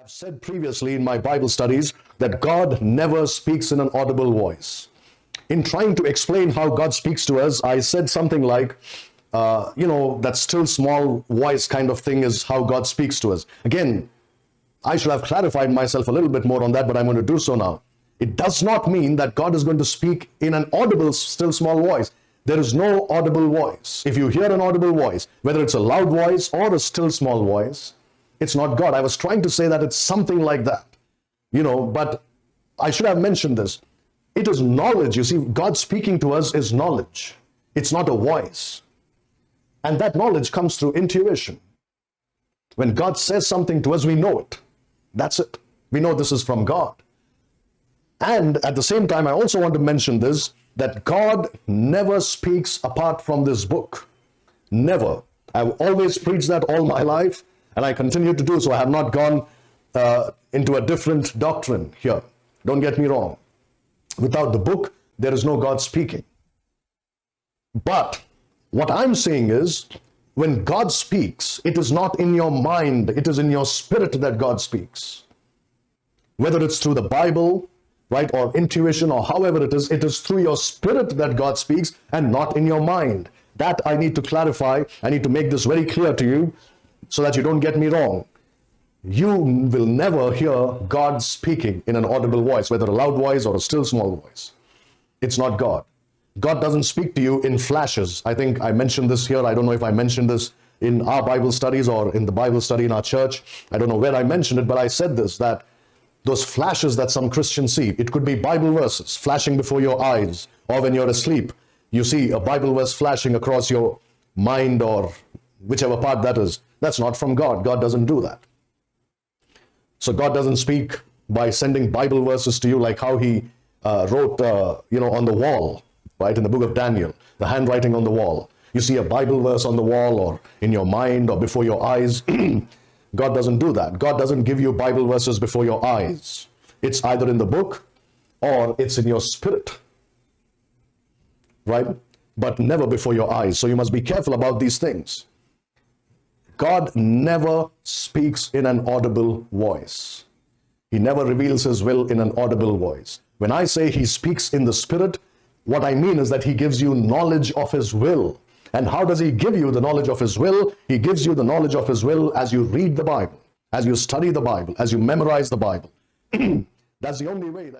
I've said previously in my Bible studies that God never speaks in an audible voice. In trying to explain how God speaks to us, I said something like, that still small voice kind of thing is how God speaks to us. Again, I should have clarified myself a little bit more on that, but I'm going to do so now. It does not mean that God is going to speak in an audible, still small voice. There is no audible voice. If you hear an audible voice, whether it's a loud voice or a still small voice, it's not God. I was trying to say that it's something like that, but I should have mentioned this. It is knowledge. You see, God speaking to us is knowledge. It's not a voice. And that knowledge comes through intuition. When God says something to us, we know it. That's it. We know this is from God. And at the same time, I also want to mention this, that God never speaks apart from this book. Never. I've always preached that all my life, and I continue to do so. I have not gone into a different doctrine here. Don't get me wrong. Without the book, there is no God speaking. But what I'm saying is, when God speaks, it is not in your mind, it is in your spirit that God speaks. Whether it's through the Bible, right, or intuition, or however it is through your spirit that God speaks and not in your mind. That I need to clarify. I need to make this very clear to you so that you don't get me wrong. You will never hear God speaking in an audible voice, whether a loud voice or a still small voice. It's not God. God doesn't speak to you in flashes. I think I mentioned this here. I don't know if I mentioned this in our Bible studies or in the Bible study in our church. I don't know where I mentioned it, but I said this, that those flashes that some Christians see, it could be Bible verses flashing before your eyes, or when you're asleep, you see a Bible verse flashing across your mind or whichever part that is. That's not from God. God doesn't do that. So God doesn't speak by sending Bible verses to you like how he wrote, on the wall, right, in the book of Daniel, the handwriting on the wall. You see a Bible verse on the wall or in your mind or before your eyes. God doesn't do that. God doesn't give you Bible verses before your eyes. It's either in the book or it's in your spirit, right? But never before your eyes. So you must be careful about these things. God never speaks in an audible voice. He never reveals his will in an audible voice. When I say he speaks in the spirit, what I mean is that he gives you knowledge of his will. And how does he give you the knowledge of his will? He gives you the knowledge of his will as you read the Bible, as you study the Bible, as you memorize the Bible. That's the only way that